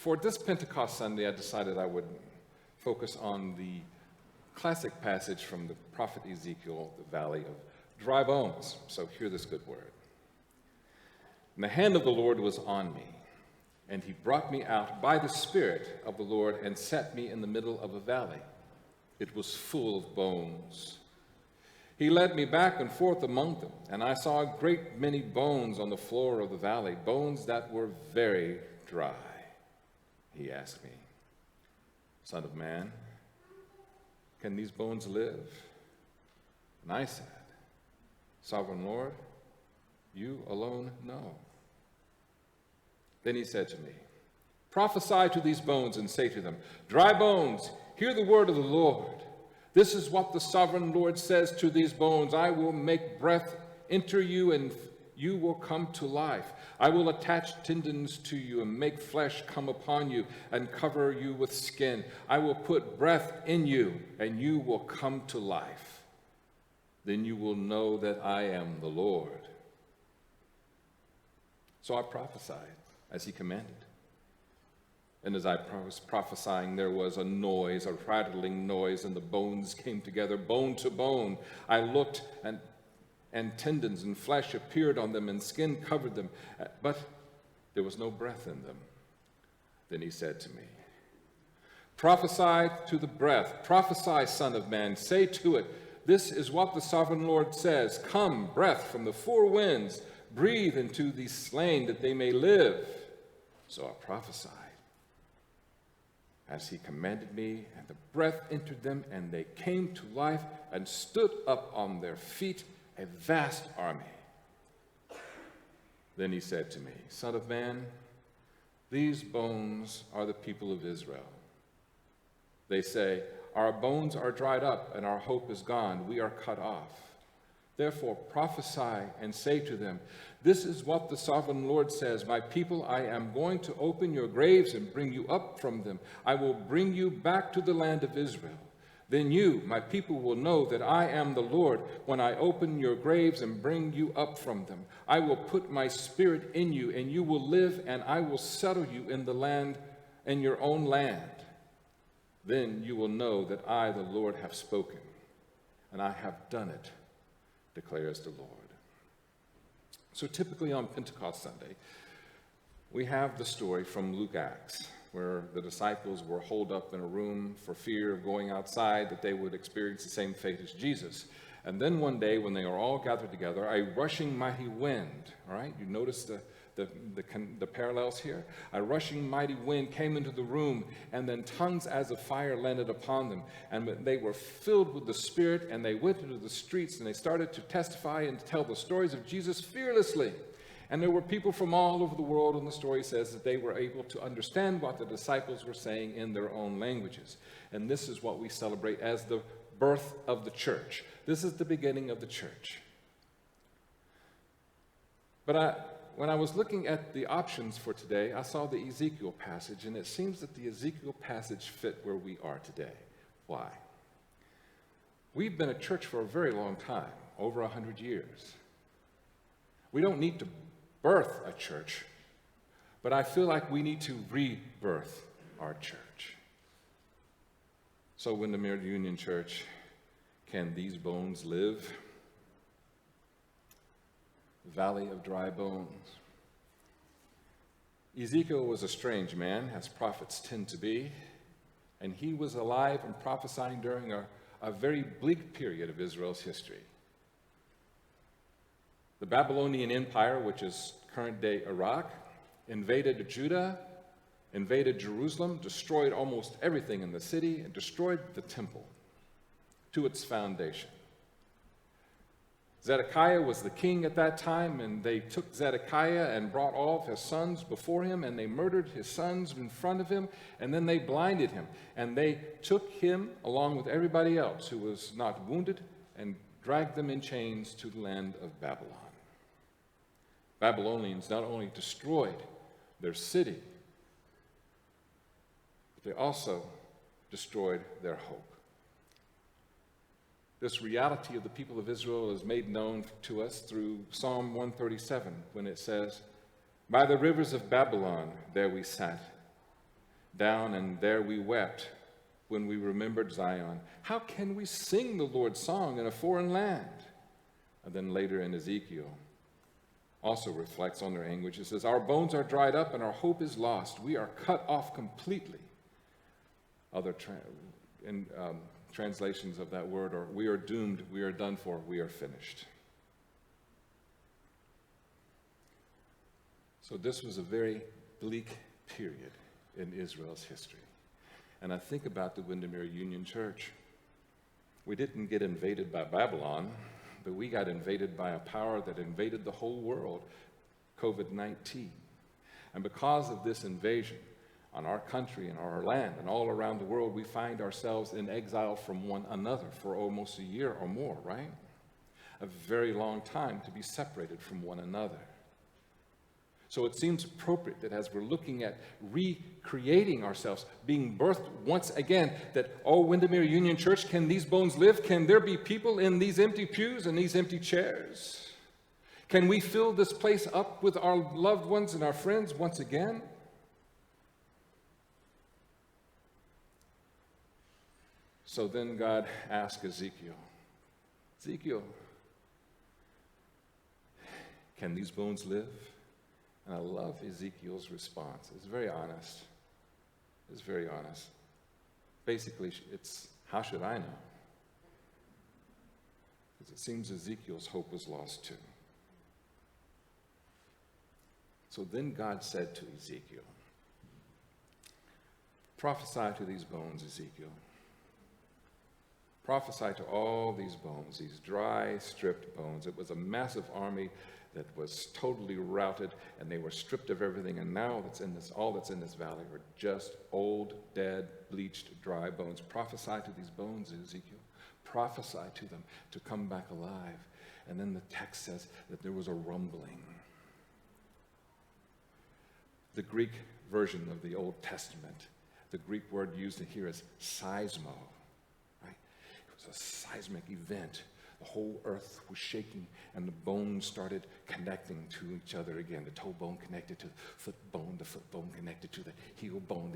for this Pentecost Sunday, I decided I would focus on the classic passage from the prophet Ezekiel, the valley of dry bones. So hear this good word. And the hand of the Lord was on me, and he brought me out by the Spirit of the Lord and set me in the middle of a valley. It was full of bones. He led me back and forth among them, and I saw a great many bones on the floor of the valley, bones that were very dry. He asked me, Son of man, can these bones live? And I said, Sovereign Lord, you alone know. Then he said to me, Prophesy to these bones and say to them, Dry bones, hear the word of the Lord. This is what the sovereign Lord says to these bones. I will make breath enter you, and you will come to life. I will attach tendons to you and make flesh come upon you and cover you with skin. I will put breath in you, and you will come to life. Then you will know that I am the Lord. So I prophesied as he commanded. And as I was prophesying, there was a noise, a rattling noise, and the bones came together, bone to bone. I looked, and tendons and flesh appeared on them, and skin covered them, but there was no breath in them. Then he said to me, Prophesy to the breath, prophesy, Son of man, say to it, This is what the sovereign Lord says, Come, breath from the four winds, breathe into these slain that they may live. So I prophesied as he commanded me, and the breath entered them, and they came to life and stood up on their feet, a vast army. Then he said to me, Son of man, these bones are the people of Israel. They say, Our bones are dried up, and our hope is gone. We are cut off. Therefore prophesy and say to them, This is what the sovereign Lord says, My people, I am going to open your graves and bring you up from them. I will bring you back to the land of Israel. Then you, my people, will know that I am the Lord when I open your graves and bring you up from them. I will put my spirit in you, and you will live, and I will settle you in the land, in your own land. Then you will know that I, the Lord, have spoken, and I have done it, declares the Lord. So typically on Pentecost Sunday, we have the story from Luke Acts, where the disciples were holed up in a room for fear of going outside, that they would experience the same fate as Jesus. And then one day, when they are all gathered together, a rushing mighty wind, all right, you notice the parallels here? A rushing mighty wind came into the room, and then tongues as of fire landed upon them. And they were filled with the Spirit, and they went into the streets, and they started to testify and to tell the stories of Jesus fearlessly. And there were people from all over the world, and the story says that they were able to understand what the disciples were saying in their own languages. And this is what we celebrate as the birth of the church. This is the beginning of the church. But when I was looking at the options for today, I saw the Ezekiel passage, and it seems that the Ezekiel passage fit where we are today. Why? We've been a church for a very long time, over 100 years. We don't need to birth a church, but I feel like we need to rebirth our church. So, Windermere Union Church, can these bones live? Valley of dry bones. Ezekiel was a strange man, as prophets tend to be, and he was alive and prophesying during a very bleak period of Israel's history. The Babylonian Empire, which is current-day Iraq, invaded Judah, invaded Jerusalem, destroyed almost everything in the city, and destroyed the temple to its foundation. Zedekiah was the king at that time, and they took Zedekiah and brought all of his sons before him, and they murdered his sons in front of him, and then they blinded him. And they took him, along with everybody else who was not wounded, and dragged them in chains to the land of Babylon. Babylonians not only destroyed their city, but they also destroyed their hope. This reality of the people of Israel is made known to us through Psalm 137, when it says, By the rivers of Babylon there we sat, down, and there we wept when we remembered Zion. How can we sing the Lord's song in a foreign land? And then later in Ezekiel, also reflects on their anguish. It says, our bones are dried up and our hope is lost. We are cut off completely. Other translations of that word are, we are doomed, we are done for, we are finished. So this was a very bleak period in Israel's history. And I think about the Windermere Union Church. We didn't get invaded by Babylon, but we got invaded by a power that invaded the whole world, COVID-19. And because of this invasion on our country and our land and all around the world, we find ourselves in exile from one another for almost a year or more, right? A very long time to be separated from one another. So it seems appropriate that as we're looking at recreating ourselves, being birthed once again, that, oh, Windermere Union Church, can these bones live? Can there be people in these empty pews and these empty chairs? Can we fill this place up with our loved ones and our friends once again? So then God asked Ezekiel, can these bones live? And I love Ezekiel's response. It's very honest. It's very honest. Basically, it's, how should I know? Because it seems Ezekiel's hope was lost too. So then God said to Ezekiel, prophesy to these bones, Ezekiel. Prophesy to all these bones, these dry, stripped bones. It was a massive army that was totally routed, and they were stripped of everything, and now all that's in this valley are just old, dead, bleached, dry bones. Prophesy to these bones, Ezekiel. Prophesy to them to come back alive. And then the text says that there was a rumbling. The Greek version of the Old Testament, the Greek word used here is seismo, right? It was a seismic event. The whole earth was shaking, and the bones started connecting to each other again. The toe bone connected to the foot bone connected to the heel bone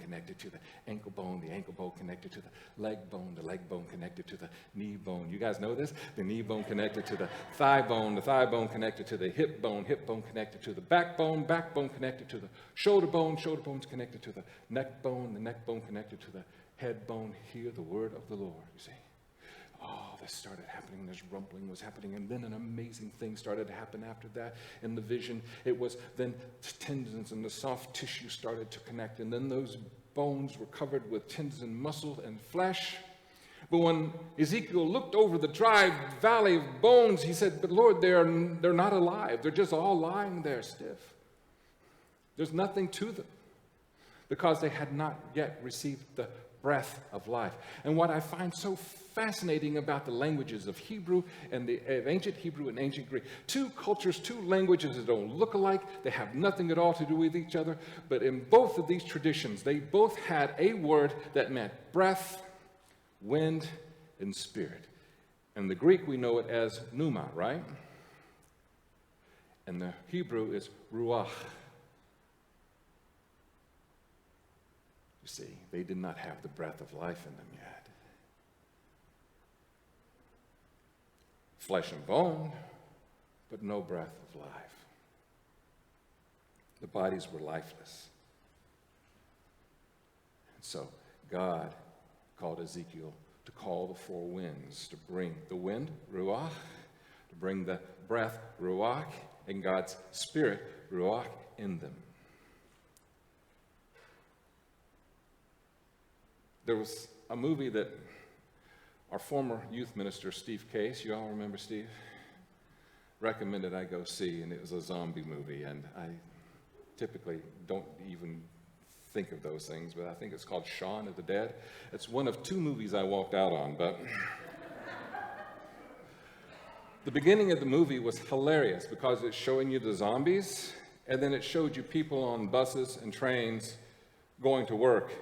connected to the ankle bone connected to the leg bone connected to the knee bone. You guys know this? The knee bone connected to the thigh bone connected to the hip bone connected to the backbone connected to the shoulder bones connected to the neck bone connected to the head bone. Hear the word of the Lord, you see. Oh, this started happening, this rumbling was happening, and then an amazing thing started to happen after that. In the vision, it was then tendons and the soft tissue started to connect, and then those bones were covered with tendons and muscle and flesh. But when Ezekiel looked over the dry valley of bones, he said, but Lord, they're not alive. They're just all lying there stiff. There's nothing to them because they had not yet received the breath of life. And what I find so fascinating about the languages of Hebrew and of ancient Hebrew and ancient Greek, two cultures, two languages that don't look alike, they have nothing at all to do with each other, but in both of these traditions, they both had a word that meant breath, wind, and spirit. In the Greek, we know it as pneuma, right? And the Hebrew is ruach. You see, they did not have the breath of life in them yet. Flesh and bone, but no breath of life. The bodies were lifeless. And so God called Ezekiel to call the four winds, to bring the wind, ruach, to bring the breath, ruach, and God's spirit, ruach, in them. There was a movie that our former youth minister, Steve Case, you all remember Steve? Recommended I go see, and it was a zombie movie, and I typically don't even think of those things, but I think it's called Shaun of the Dead. It's one of two movies I walked out on, but the beginning of the movie was hilarious because it's showing you the zombies, and then it showed you people on buses and trains going to work,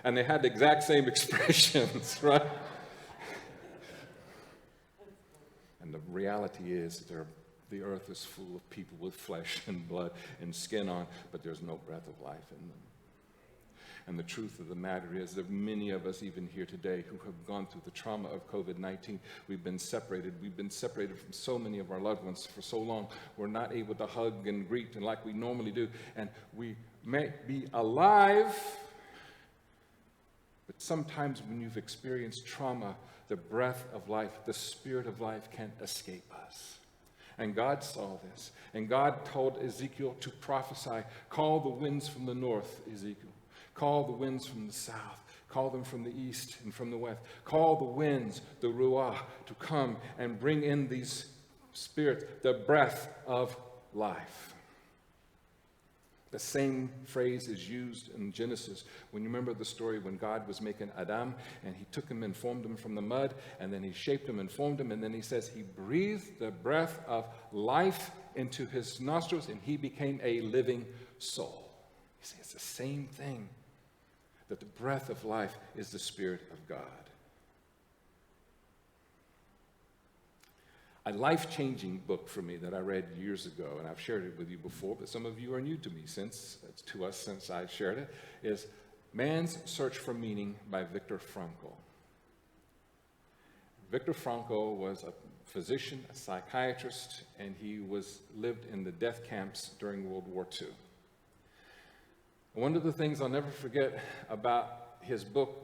and they had the exact same expressions, right? And the reality is the earth is full of people with flesh and blood and skin on, but there's no breath of life in them. And the truth of the matter is that many of us, even here today, who have gone through the trauma of COVID-19, we've been separated. We've been separated from so many of our loved ones for so long. We're not able to hug and greet and like we normally do. And we may be alive, but sometimes when you've experienced trauma, the breath of life, the spirit of life can't escape us. And God saw this. And God told Ezekiel to prophesy, call the winds from the north, Ezekiel. Call the winds from the south. Call them from the east and from the west. Call the winds, the ruah, to come and bring in these spirits, the breath of life. The same phrase is used in Genesis. When you remember the story when God was making Adam, and he took him and formed him from the mud, and then he shaped him and formed him, and then he says he breathed the breath of life into his nostrils, and he became a living soul. You see, it's the same thing, that the breath of life is the Spirit of God. A life-changing book for me that I read years ago, and I've shared it with you before, but some of you are new to me since I shared it, is Man's Search for Meaning by Viktor Frankl. Viktor Frankl was a physician, a psychiatrist, and he lived in the death camps during World War II. One of the things I'll never forget about his book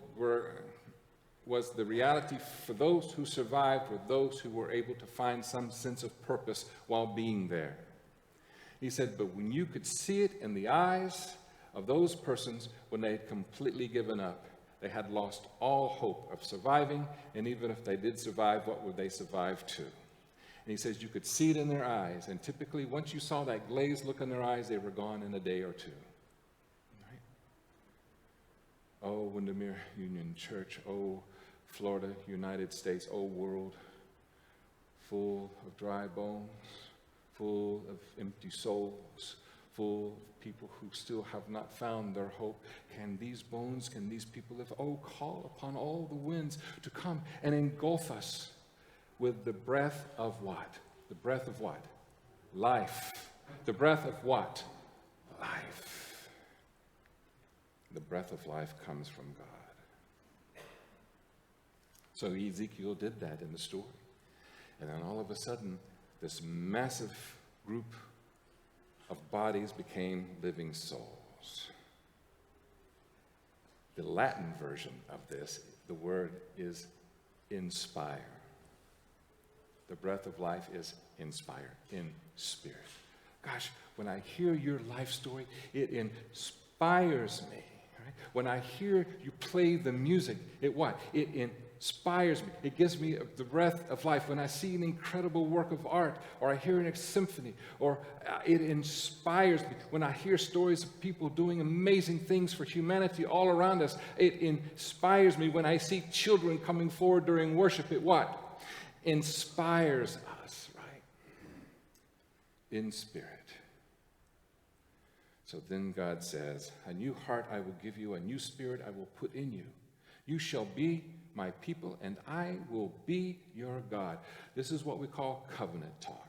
was the reality for those who survived were those who were able to find some sense of purpose while being there. He said, but when you could see it in the eyes of those persons when they had completely given up, they had lost all hope of surviving, and even if they did survive, what would they survive to? And he says you could see it in their eyes, and typically once you saw that glazed look in their eyes, they were gone in a day or two. Oh, Windermere Union Church, oh, Florida, United States, oh, world, full of dry bones, full of empty souls, full of people who still have not found their hope. Can these bones, can these people live? Oh, call upon all the winds to come and engulf us with the breath of what? The breath of what? Life. The breath of what? Life. The breath of life comes from God. So Ezekiel did that in the story. And then all of a sudden, this massive group of bodies became living souls. The Latin version of this, the word is inspire. The breath of life is inspire, in spirit. Gosh, when I hear your life story, it inspires me. When I hear you play the music, it what? It inspires me. It gives me the breath of life. When I see an incredible work of art, or I hear a symphony, or it inspires me. When I hear stories of people doing amazing things for humanity all around us, it inspires me. When I see children coming forward during worship, it what? Inspires us, right? In spirit. So then God says, a new heart I will give you, a new spirit I will put in you. You shall be my people, and I will be your God. This is what we call covenant talk.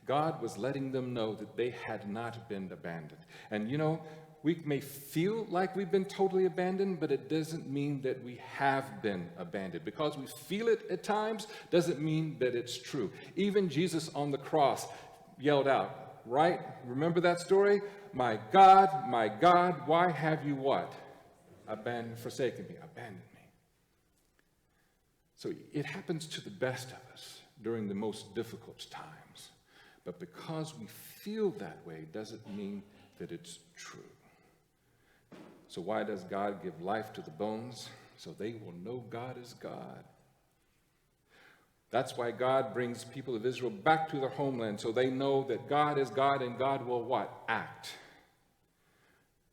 God was letting them know that they had not been abandoned. And you know, we may feel like we've been totally abandoned, but it doesn't mean that we have been abandoned. Because we feel it at times doesn't mean that it's true. Even Jesus on the cross yelled out, right? Remember that story? My God, why have you what? Forsaken me, abandoned me. So it happens to the best of us during the most difficult times. But because we feel that way doesn't mean that it's true. So why does God give life to the bones? So they will know God is God. That's why God brings people of Israel back to their homeland, so they know that God is God and God will what? Act.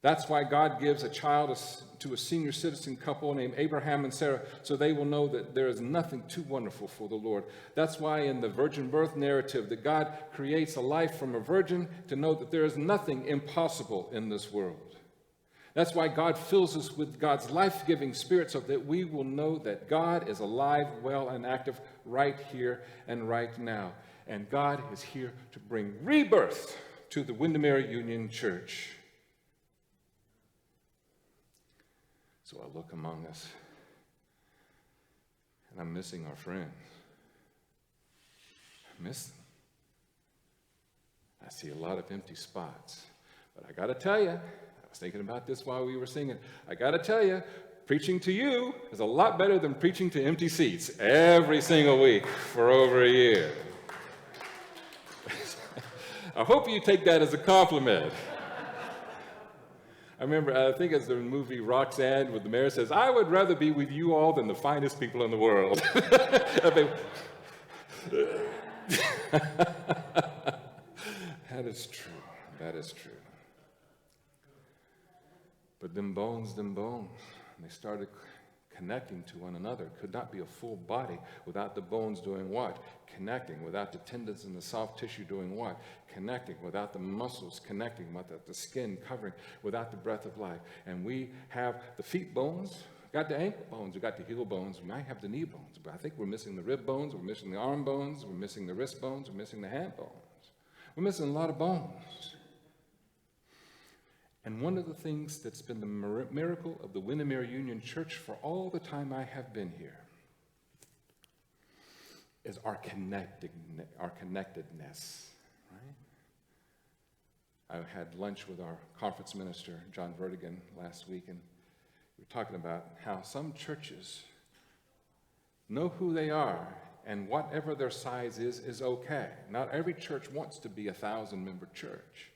That's why God gives a child to a senior citizen couple named Abraham and Sarah, so they will know that there is nothing too wonderful for the Lord. That's why in the virgin birth narrative that God creates a life from a virgin to know that there is nothing impossible in this world. That's why God fills us with God's life-giving spirit so that we will know that God is alive, well, and active right here and right now. And God is here to bring rebirth to the Windermere Union Church. So I look among us, and I'm missing our friends. I miss them. I see a lot of empty spots. But I got to tell you, I was thinking about this while we were singing. I got to tell you, preaching to you is a lot better than preaching to empty seats every single week for over a year. I hope you take that as a compliment. I remember, I think it's the movie Roxanne, where the mayor says, I would rather be with you all than the finest people in the world. That is true. That is true. But them bones, they started connecting to one another. It could not be a full body without the bones doing what? Connecting. Without the tendons and the soft tissue doing what? Connecting. Without the muscles connecting. Without the skin covering. Without the breath of life. And we have the feet bones. We got the ankle bones. We got the heel bones. We might have the knee bones. But I think we're missing the rib bones. We're missing the arm bones. We're missing the wrist bones. We're missing the hand bones. We're missing a lot of bones. And one of the things that's been the miracle of the Windermere Union Church for all the time I have been here is our connectedness, right? I had lunch with our conference minister, John Vertigan, last week, and we were talking about how some churches know who they are, and whatever their size is okay. Not every church wants to be a 1,000-member church.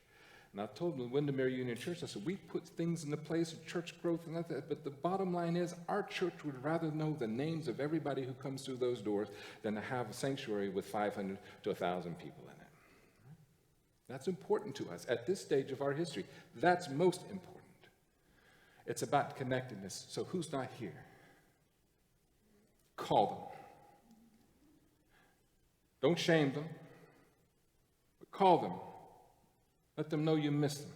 And I told the Windermere Union Church, I said, we put things into place of church growth and that, but the bottom line is our church would rather know the names of everybody who comes through those doors than to have a sanctuary with 500 to 1,000 people in it. That's important to us at this stage of our history. That's most important. It's about connectedness. So who's not here? Call them. Don't shame them, but call them. Let them know you miss them.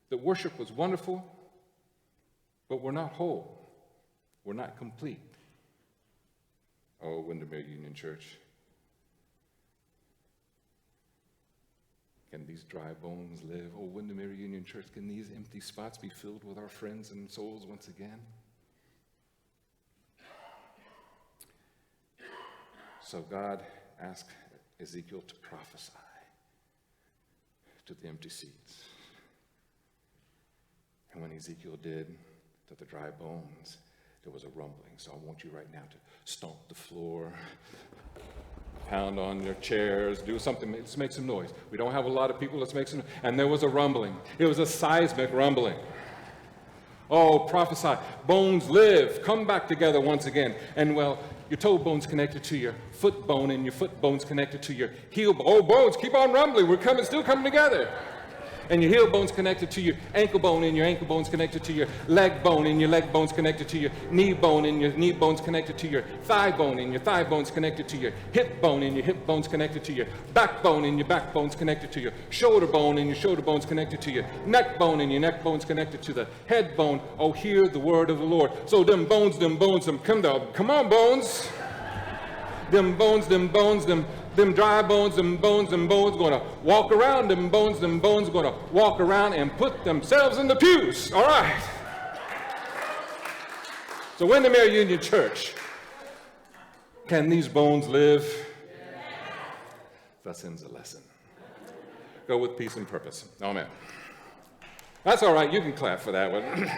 That worship was wonderful, but we're not whole. We're not complete. Oh, Windermere Union Church. Can these dry bones live? Oh, Windermere Union Church, can these empty spots be filled with our friends and souls once again? So God asked Ezekiel to prophesy to the empty seats. And when Ezekiel did to the dry bones, there was a rumbling. So I want you right now to stomp the floor, pound on your chairs, do something, let's make some noise. We don't have a lot of people, let's make some noise. And there was a rumbling. It was a seismic rumbling. Oh, prophesy. Bones live. Come back together once again. And well, your toe bone's connected to your foot bone, and your foot bone's connected to your heel bone. Oh, bones, keep on rumbling. We're still coming together. And your heel bone's connected to your ankle bone, and your ankle bone's connected to your leg bone, and your leg bone's connected to your knee bone, and your knee bone's connected to your thigh bone, and your thigh bone's connected to your hip bone, and your hip bone's connected to your backbone, and your backbone's connected to your shoulder bone, and your shoulder bone's connected to your neck bone, and your neck bone's connected to the head bone. Oh, hear the word of the Lord. So them bones, come on, bones. Them dry bones, them bones gonna walk around, them bones gonna walk around and put themselves in the pews. All right. So Windermere Union Church, can these bones live? Yeah. Thus ends the lesson. Go with peace and purpose. Amen. That's all right. You can clap for that one.